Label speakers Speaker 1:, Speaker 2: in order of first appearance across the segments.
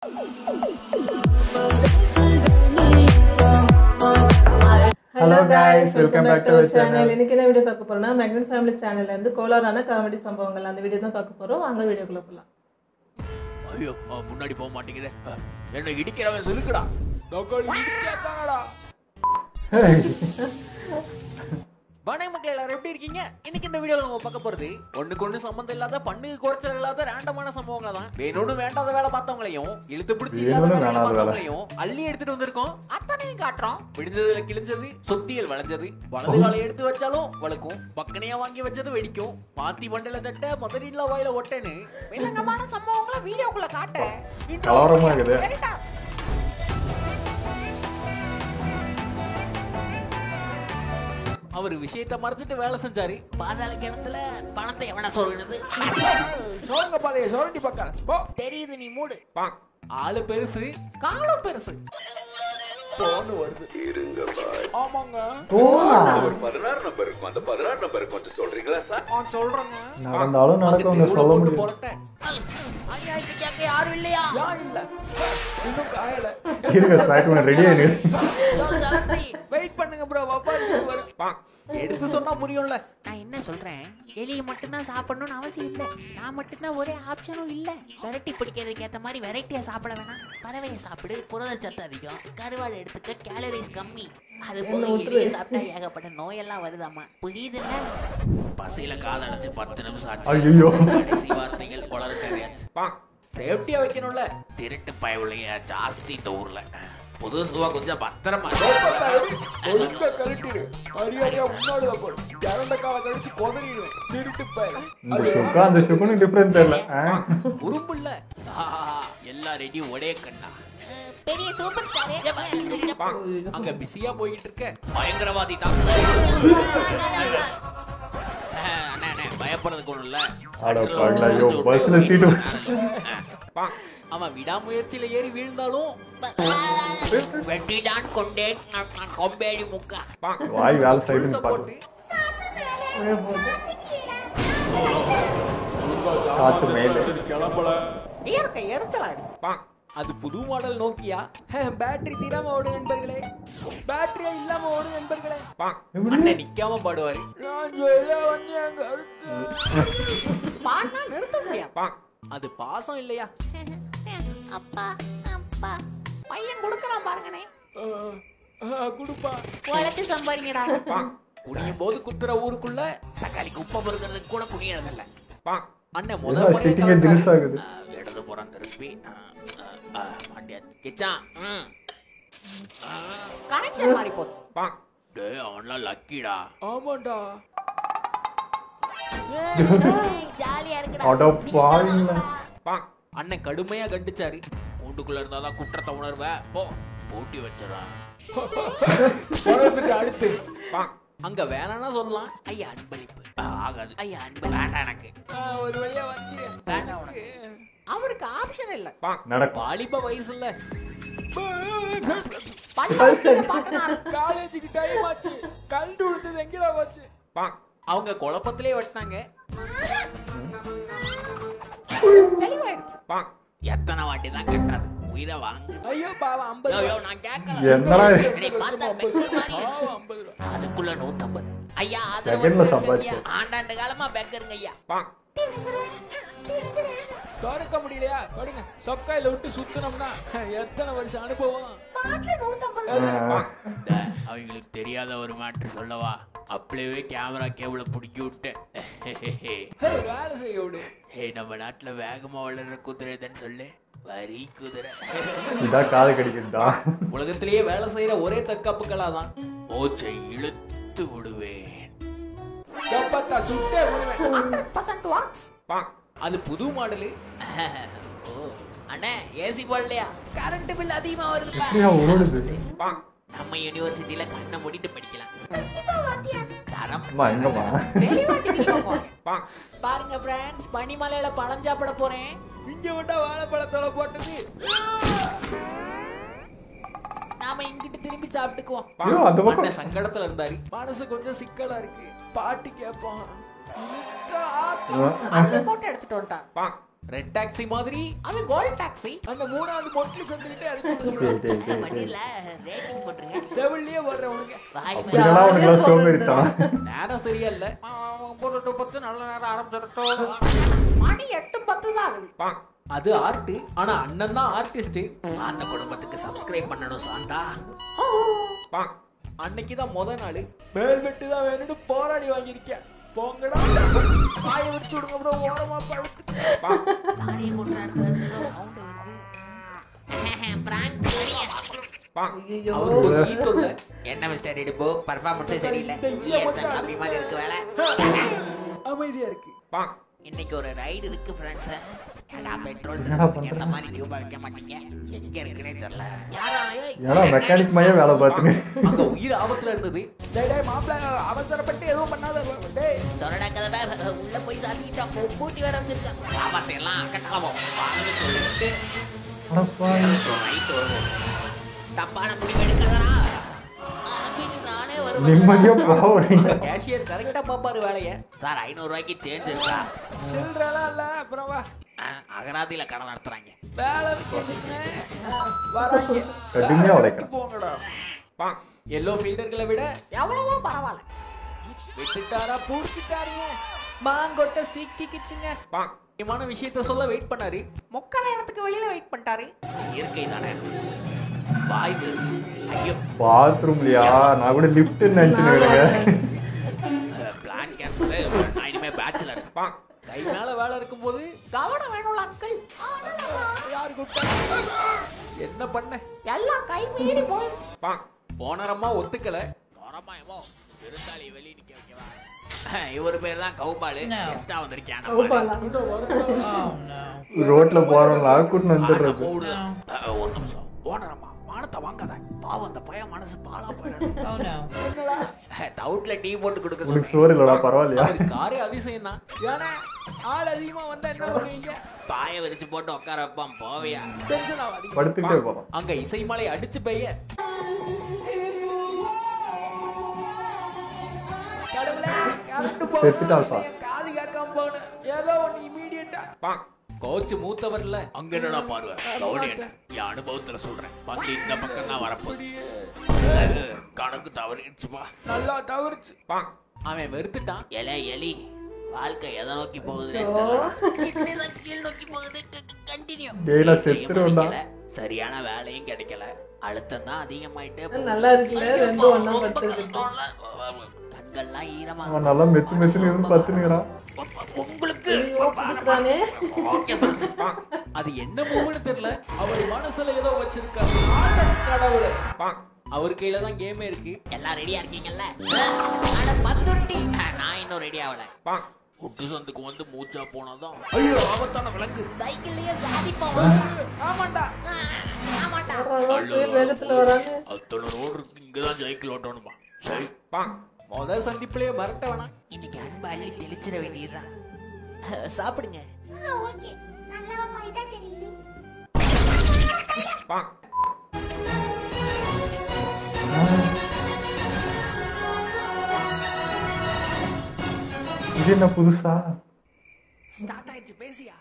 Speaker 1: Hello guys, welcome back to our channel. இன்னைக்கு என்ன video பார்க்க போறோம்னா மேக்னெட் ஃபேமிலி சேனல்ல இருந்து கோலாரான காமெடி சம்பவங்கள் அந்த வீடியோ தான் பார்க்க போறோம். வாங்க வீடியோக்குள்ள போலாம்.
Speaker 2: ஐயோ முன்னாடி போக மாட்டேங்குதே. என்ன இடிக்கிறவன் சொல்லுடா. தக்காளி இடிச்சாங்கடா. வணக்கம் மக்களே, எல்லாரும் எப்படி இருக்கீங்க? இன்னைக்கு இந்த வீடியோல நம்ம பார்க்க போறது ஒண்ணுக்கு ஒண்ணு சம்பந்தம் இல்லாத பண்ணுக்கு குறைச்சல் இல்லாத ரேண்டமான சம்பவங்கள் தான். வேணும்னு வேண்டாத வேலை பார்த்தவங்களையும் இழுத்து பிடிச்சி இல்லாத வேலை பார்த்தவங்களையும் அள்ளி எடுத்துட்டு வந்திருக்கோம். அத்தனையும் காட்டுறோம். விழுந்ததுல கிழிஞ்சது, சொத்தியல் வளைஞ்சது, வலது காலை எடுத்து வச்சாலும் வளக்கும், பக்கனையா வாங்கி வச்சது வெடிக்கும், பாத்தி பண்டல தட்ட மதுரின்ல வாயில ஒட்டேன்னு விலங்கமான சம்பவங்களை வீடியோக்குள்ள காட்ட
Speaker 3: கலவரமா இருக்குது.
Speaker 2: அவர் விஷயத்தை மறைச்சிட்டு வேலை செஞ்சாரு. பாதாள கிணத்துல பணத்தை எவனா சொல்றது? சோங்க பாதைய சுரண்டி பக்கம் தெரியுது, நீ மூடு. ஆளு பெருசு, காலம் பெருசு. போன் வருது. ஆமாங்க,
Speaker 3: ஒரு
Speaker 4: 16 நம்பர் இருக்கும். அந்த 16 நம்பர் கொஞ்சம் சொல்றீங்களா சார்?
Speaker 2: சொல்றேங்க.
Speaker 3: நடந்தாலும் நடக்கும், சொல்ல முடியும்.
Speaker 2: போறேன். ஐயா கேக்க யாரும் இல்லையா? யாரும் இல்ல. இன்னும் காயல.
Speaker 3: இருங்க ஸ்நாக் ரெடி ஆயிடு.
Speaker 2: வெயிட் பண்ணுங்க ப்ரோ, வாப்பா வர. எடுத்து சொன்னா புரியும்ல. நான் என்ன சொல்றேன், எலியை மட்டும் தான் சாப்பிடணும்னு அவசியம் இல்ல. நான் மட்டும் தான் ஒரே ஆப்ஷனும் இல்ல. வெரைட்டி பிடிக்கிறதுக்கு ஏத்த மாதிரி வெரைட்டியா சாப்பிட வேணாம். பறவையை சாப்பிடு, புரதச்சத்து அதிகம், கருவாடு எடுத்துக்க, கேலரிஸ் கம்மி. அது போக எலியை சாப்பிட்டா ஏகப்பட்ட நோயெல்லாம் வருதாமா. புரியுதுல்ல? பசியில காதடைச்சு 10 நிமிஷம் ஆச்சு.
Speaker 3: ஐயோ,
Speaker 2: கடைசி வார்த்தைகள் கொளரட்டறியாச்சு. சேஃப்டியா வைக்கணும்ல. திருட்டு பயவுலையா ஜாஸ்தி இந்த ஊர்ல. புதுசுவா கொஞ்சம் பத்திரமா
Speaker 5: ஒழுங்கா கழட்டிடு. அரியாரியா முன்னாடி போடு. கரண்ட கால கழிச்சு கொதறிடுவேன். திருட்டு பயல.
Speaker 3: அந்த சுகனு டிஃபரண்ட் தெரியல.
Speaker 2: உருப்பு இல்ல. எல்லா ரெடியும் ஒரே கண்ணா.
Speaker 6: பெரிய சூப்பர் ஸ்டார்
Speaker 2: அங்க பிஸியா போயிட்டு இருக்க. பயங்கரவாதி தாக்குதல். அண்ணே பயப்படுறதுக்கு ஒண்ணும் இல்ல.
Speaker 3: அட பங்களையோ பஸ்ல சீட்டு.
Speaker 2: அவன் விடாமுயற்சியில ஏறி வீழ்ந்தாலும் வெட்டிதான் கொண்டேன் கொம்பேடி முக்கா.
Speaker 3: வாய் வேலை சைடுன்னு
Speaker 2: போட்டு
Speaker 3: காத்து மேலே
Speaker 5: கிளம்பல.
Speaker 2: இயற்கை எரிச்சலாயிருச்சு. அது புது மாடல் நோக்கியா. பேட்டரி தீராம ஓடும் நண்பர்களே, பேட்டரியா இல்லாம ஓடும் நண்பர்களே. அண்ணன் நிக்காம பாடுவாரு.
Speaker 5: நான் சொல்ல வந்தேங்க.
Speaker 2: பாடினா நிறுத்த முடியாது. அது பாசம் இல்லையா?
Speaker 6: அப்பா அப்பா பையன் கொடுக்கறான் பாருங்கனே.
Speaker 5: குடுப்பா.
Speaker 6: உழைச்சு சம்பாதிங்கடா.
Speaker 2: குனியும் போது குத்துற ஊருக்குள்ள தக்காளி குப்பை பொறுக்கிறதுக்கு கூட குனியறதில்ல. அண்ணன்
Speaker 3: என்ன சிட்டிங்க திரிஸ் ஆகுது.
Speaker 2: இடது புறம் திருப்பி மாட்டியா கிச்சான். கனெக்ஷன் மாறி போச்சு. டேய் அவன்லாம் லக்கிடா.
Speaker 5: ஆமாண்டா.
Speaker 6: ஜாலியா இருக்குடா.
Speaker 3: அட பாவிங்களா.
Speaker 2: அண்ணன் கடுமையா கண்டிச்சாரு. கூண்டுக்குள்ள இருந்தாதான் குற்றத்தை உணர்வ. போ போட்டி வச்சடா.
Speaker 5: அடுத்து
Speaker 2: அங்க வேணாம்னா சொல்லலாம். ஐயா அன்பளிப்பு ஆகாது. ஐயா அன்பளிப்பு வேண்டாம் எனக்கு.
Speaker 5: ஒரு வழியா வந்து
Speaker 2: வேண்டாம் உனக்கு. அவருக்கு ஆப்ஷன் இல்ல.
Speaker 3: நடக்கும்.
Speaker 2: வாலிப வயசு இல்ல.
Speaker 5: காலேஜுக்கு டைம் ஆச்சு. கண்டு விடுத்தது எங்கடா போச்சு?
Speaker 2: அவங்க குழப்பத்திலே வெட்டினாங்க. தெளிவாயிடுச்சு. எத்தனை வாட்டி தான் கட்டுறது? உயிரை வாங்கு.
Speaker 5: ஐயோ பாவம் 50.
Speaker 2: ஐயோ நான் கேட்கல.
Speaker 3: என்னடா
Speaker 2: நீ பார்த்தா பெக்கர் மாதிரி.
Speaker 5: 50 ரூபா.
Speaker 2: அதுக்குள்ள 150. ஐயா
Speaker 3: செகண்ட்ல
Speaker 2: ஆதரவு
Speaker 3: சம்பாதிச்சு.
Speaker 2: ஆண்டாண்டு காலமா பெக்கருங்க ஐயா.
Speaker 5: தடுக்க முடியலையா? படுங்க. சொக்காயில விட்டு சுத்தனம்னா எத்தனை வருஷம் அனுபவம்.
Speaker 2: அவங்களுக்கு தெரியாத ஒரு மேட்ரு சொல்லவா? அப்படியே கேமரா கேபிள புடிக்கி விட்டு
Speaker 5: வேலை செய்ய விடு.
Speaker 2: நம்ம நாட்டுல வேகமா வளர்ற குதிரைதான் சொல்லு. வரி குதிரை.
Speaker 3: இதான் காது கடிக்குதா?
Speaker 2: உலகத்திலேயே வேலை செய்யற ஒரே தற்காப்பு கலாதான். ஓச்சை இழுத்து விடுவேன்.
Speaker 5: கப்பத்தா சுட்டே விடுவேன்.
Speaker 2: 100% works. அது புது மாடலு. அண்ணே ஏசி போடலையா? கரண்ட் பில் அதிகமா வருது.
Speaker 3: எப்படியா ஓடுது?
Speaker 2: நம்ம யுனிவர்சிட்டில கண்ணை மூடிட்டு படிக்கலாம்.
Speaker 3: அம்மா எங்கம்மா?
Speaker 2: பாருங்க ஃப்ரெண்ட்ஸ், பனிமலையில பழம் சாப்பிட போறேன்.
Speaker 5: இங்க விட்டா வாழைப்பழத்தோட போட்டது.
Speaker 2: நாம இங்கிட்டு திரும்பி சாப்பிட்டுக்குவோம்.
Speaker 3: ஐயோ, அந்த பக்கம்.
Speaker 2: அண்ணன் சங்கடத்துல இருந்தாரு.
Speaker 5: மனசு கொஞ்சம் சிக்கலா இருக்கு. பாட்டி கேட்போம்.
Speaker 2: போட்டு எடுத்துட்டு வந்துட்டான். ரெட் டாக்ஸி மாதிரி
Speaker 6: அது கோல்ட் டாக்ஸி.
Speaker 5: அந்த மூணாவது பொட்டில் சேர்ந்துக்கிட்டே இறக்கி
Speaker 6: வண்டியில ரேட்டிங் போட்டுருங்க.
Speaker 5: செவிலியே வர்றேன் உனக்கு.
Speaker 3: அப்படிலாம் உனக்கு சோம்பேறித்தனம்.
Speaker 2: நேரம் சரியா இல்ல. போட்டு 10 நல்ல நேரம் ஆரம்பிச்சிடட்டும்.
Speaker 6: மணி 8:10 தான் ஆகுது.
Speaker 2: அது ஆர்ட். ஆனா அண்ணன் தான் ஆர்டிஸ்ட். அந்த குடும்பத்துக்கு சப்ஸ்கிரைப் பண்ணணும் சாண்டா. அன்னைக்கு தான் முத நாள்.
Speaker 5: மேல் வெட்டு தான் வேணும்னு போராடி வாங்கியிருக்கேன். போங்கடா காய வச்சு விடுங்க ப்ரோ. ஓரமா படுத்து
Speaker 6: சாணியை கொண்டு இடத்துல ஏதோ சவுண்ட் வருது. பிராங்க்
Speaker 1: ஐயோ
Speaker 2: அவருக்கு ஒரு ஈ தொல்லை.
Speaker 6: என்ன மிஸ்டர் இடுப்பு பர்ஃபார்மன்ஸே சரியில்லை. அப்படி மாதிரி இருக்கு வேலை.
Speaker 5: அமைதியா இருக்கு.
Speaker 6: இன்னைக்கு ஒரு ரைடு இருக்கு ஃப்ரெண்ட்ஸ். ஏடா பெட்ரோல் இந்த மாதிரி டியூபா வைக்க மாட்டீங்க. எங்க இருக்குன்னே தெரியல.
Speaker 3: ஏன்னா மெக்கானிக் மையம் வேலை பார்த்துன்னு
Speaker 2: அங்க உயிர் ஆபத்துல இருந்தது.
Speaker 5: டேய் டேய் மாப்ள அவசரப்பட்டு எதுவும் பண்ணாத. டேய்
Speaker 6: தொரடா கதவை உள்ள போய் சாத்திக்கிட்டான். பூட்டி வேற வச்சிருக்கான். ஆபத்தை எல்லாம் கட்டலாமோ வாங்க சொல்லிட்டு ரைட் வருவோம். தப்பான முடிவு எடுக்காதடா. நானே
Speaker 3: நிம்மதியா
Speaker 6: வருவேன்.
Speaker 3: போறீங்க.
Speaker 2: கேஷியர் கரெக்டா பாப்பாரு வேலைய.
Speaker 6: சார் 500 ரூபாய்க்கு சேஞ்ச் இருக்கா?
Speaker 5: சில்றலாம் இல்ல. அப்புறம் வா
Speaker 6: அகராதியில கடை நடத்துறாங்க.
Speaker 5: வேலை வைக்கிறதுக்கு வராங்க.
Speaker 3: கடுமையா உழைக்கிறேன்.
Speaker 5: போங்கடா.
Speaker 2: எல்லோ ஃபீல்டர்களை விட
Speaker 6: எவ்வளவோ பரவாயில்ல.
Speaker 2: விட்டுட்டாரா புடிச்சிட்டாருங்க. மாங்கொட்ட சிக்கிக்கிச்சுங்க. முக்கியமான விஷயத்த சொல்ல வெயிட் பண்ணாரு.
Speaker 6: முக்கர இடத்துக்கு வெளியில வெயிட் பண்ணிட்டாரு. இயற்கை தானே. வாய் ஐயோ
Speaker 3: பாத்ரூம்லயா? நான் கூட லிஃப்ட் நினைச்சுன்னு
Speaker 6: பிளான் கேன்சல். நான் இனிமே பேச்சுலர்.
Speaker 2: கை மேல வேலை இருக்கும்போது
Speaker 6: கவனம் வேணும்ல அங்கிள்.
Speaker 2: யாரு கூப்பிட்டா? என்ன பண்ண?
Speaker 6: எல்லாம் கை மீறி போயிடுச்சு.
Speaker 2: போனரம்மா ஒத்துக்கல.
Speaker 6: போறமாயமோ விருந்தாளி வெளிய நிக்க வைக்கவா? இவர் பேர் தான் கௌபாலு. கெஸ்டா வந்திருக்கான்.
Speaker 3: ரோட்ல போறவங்களா கூட்டு வந்துடுறது.
Speaker 6: ஒரு நிமிஷம். ஓனரம்மா மானத்தை வாங்காத. பாவம் அந்த பையன் மனசு பாலா போயிடாது. டவுட்ல டீ போட்டு கொடுக்க
Speaker 3: உனக்கு சோறு இல்லடா பரவாயில்லையா?
Speaker 2: காரே அதிசயம் தான்.
Speaker 5: ஏன்னா ஆள் அதிகமா வந்தா என்ன பண்ணுவீங்க?
Speaker 6: பாய விரிச்சு போட்டு உட்கார வைப்பான். போவியா?
Speaker 5: டென்ஷன் ஆகாதீங்க.
Speaker 3: படுத்துக்கிட்டே போறோம்.
Speaker 2: அங்க இசைமலை அடிச்சு பெய்ய
Speaker 5: கடவுளே கரண்ட்
Speaker 3: செத்துட்டான்
Speaker 5: போகுது. காது கேட்காம போகணும். ஏதோ ஒன்று இமீடியட்டா.
Speaker 2: கோச்சு மூத்தவர்ல
Speaker 6: அங்க என்னடா பாருவ? கவுனியண்ண என் அனுபவத்துல சொல்றேன். வந்து இந்த பக்கம் தான் வரப்போகுது. கணக்கு தவறிடுச்சுப்பா.
Speaker 5: நல்லா தவிர்த்து.
Speaker 2: அவன் வெறுத்துட்டான்.
Speaker 6: எலி வாழ்க்கை எதை நோக்கி போகுதுன்னு தெரியல. கீழ் நோக்கி போகுது. கண்டினியூ.
Speaker 3: டேய்ல செத்துறோம்டா.
Speaker 6: சரியான வேலையும் கிடைக்கல. அழுத்தம் தான் அதிகமாயிட்டே போகுது.
Speaker 1: நல்லா இருக்குல்ல ரெண்டும் ஒண்ணா படுத்துக்கிட்டு.
Speaker 6: கண்கள்லாம் ஈரமாக.
Speaker 3: அவன் நல்லா மெத்து மெத்துன்னு இருந்து பத்துனுங்கிறான்.
Speaker 6: உங்களுக்கு
Speaker 1: ஐயோ புடிச்சானே.
Speaker 6: Okay sir.
Speaker 2: அது என்ன மூவ்னு தெரியல.
Speaker 5: அவர் மனசுல ஏதோ வச்சிருக்காரு. கடவுளே.
Speaker 2: அவர் கையில தான் கேமே இருக்கு.
Speaker 6: எல்லாம் ரெடியா இருக்கீங்கல்ல? அட பந்துருட்டி. நான் இன்னும் ரெடி ஆகல. குட்டு சந்துக்கு வந்து மூச்சா போனாதான் ஐயோ ஆபத்தான விலங்கு. சைக்கிள்லயே சாதிப்போம்.
Speaker 5: ஆமாண்டா.
Speaker 6: ஆமாண்டா.
Speaker 1: வேகத்துல வராங்க.
Speaker 6: அத்தனை ரோடு இருக்கு. இங்கதான் சைக்கிள் ஓட்டணுமா? சரி.
Speaker 2: முத சந்திப்புலயே மறட்ட வேணாம்.
Speaker 6: இன்னைக்கு அன்பு அள்ளி தெளிச்சிட வேண்டியதுதான். சாப்பிடுங்க.
Speaker 7: ஓகே நல்லா போயிட்டா தெரியுது.
Speaker 3: இது என்ன புதுசா?
Speaker 6: ஸ்டார்ட் ஆயிடுச்சு. பேசியா?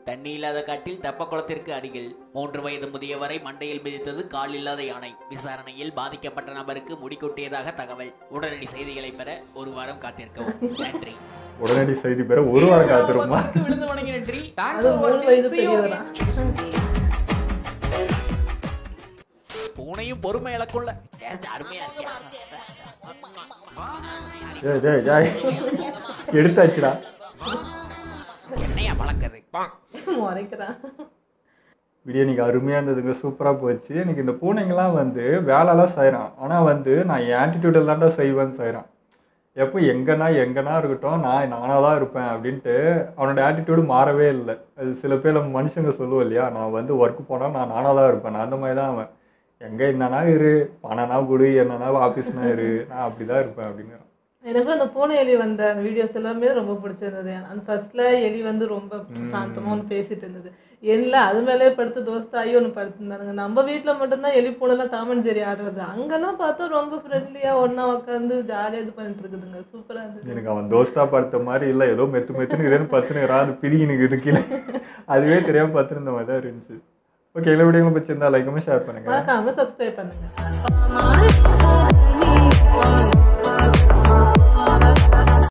Speaker 2: தண்ணி இல்லாத காட்டில் தெப்ப குளத்திற்கு அருகில் 3 வயது முதியவரை மண்டையில் மிதித்தது கால் இல்லாத யானை. விசாரணையில் பாதிக்கப்பட்ட நபருக்கு முடிக்கொட்டியதாக தகவல். உடனடி செய்திகளை பெற 1 வாரம் காத்திருக்கவும். நன்றி.
Speaker 3: உடனடி செய்தி பெற 1 வாரம் காத்திருமா?
Speaker 2: விழுந்து வணங்கி நன்றி.
Speaker 1: அது 3 வயது பெரியவரா?
Speaker 2: பூனையும் பொறுமை இழக்குள்ள.
Speaker 6: டேஸ்ட் அருமையா இருக்கு.
Speaker 3: ஏய் டேய் டேய் எடுத்தாச்சுடா.
Speaker 6: என்னையா பழக்கது?
Speaker 1: முறைக்கிறான்.
Speaker 3: வீடியோ இன்னைக்கு அருமையாக இருந்ததுங்க. சூப்பராக போச்சு. எனக்கு இந்த பூனைங்கெல்லாம் வந்து வேலைலாம் செய்கிறான். ஆனால் வந்து நான் என் ஆட்டிடியூடில் தான்டா செய்வேன்னு செய்கிறான். எப்போ எங்கன்னா இருக்கட்டும் நானாக தான் இருப்பேன் அப்படின்ட்டு அவனோட ஆட்டிடியூடு மாறவே இல்லை. அது சில பேர் நம்ம மனுஷங்க சொல்லுவோம் இல்லையா, நான் வந்து ஒர்க்கு போனால் நானாக தான் இருப்பேன். நான் அந்த மாதிரி தான் அவன். எங்கே என்னன்னா இரு, பணம்னா கொடு, என்னன்னா ஆஃபீஸ்னா இரு, நான் அப்படி தான் இருப்பேன் அப்படிங்கிறான்.
Speaker 1: எனக்கும் அந்த பூனை எலி வந்த அந்த வீடியோஸ் எல்லாமே ரொம்ப பிடிச்சிருந்தது. அந்த ஃபர்ஸ்ட்ல எலி வந்து ரொம்ப சாந்தமா ஒன்று பேசிட்டு இருந்தது. எல்லாம் அது மேலே படுத்து தோஸ்தாயி ஒன்று படுத்துருந்தானுங்க. நம்ம வீட்டில் மட்டும்தான் எலி பூனைலாம் டாம் அண்ட் ஜெர்ரி ஆடுறது. அங்கெல்லாம் பார்த்தா ரொம்ப ஃப்ரெண்ட்லியாக ஒன்றா உட்காந்து ஜாலியாக இது பண்ணிட்டு இருக்குதுங்க. சூப்பராக இருந்தது.
Speaker 3: எனக்கு அவன் தோஸ்தா படுத்த மாதிரி இல்லை, ஏதோ மெத்துன்னு இதுன்னு பத்துனுறான், அது பிரிகினுக்கு இது கீழே அதுவே தெரியாமல் பத்துருந்த மாதிரி தான் இருந்துச்சு. ஓகே, இல்லை வீடியோ பிடிச்சிருந்தா லைக் ஷேர் பண்ணுங்க,
Speaker 1: மறக்காம சப்ஸ்கிரைப் பண்ணுங்க.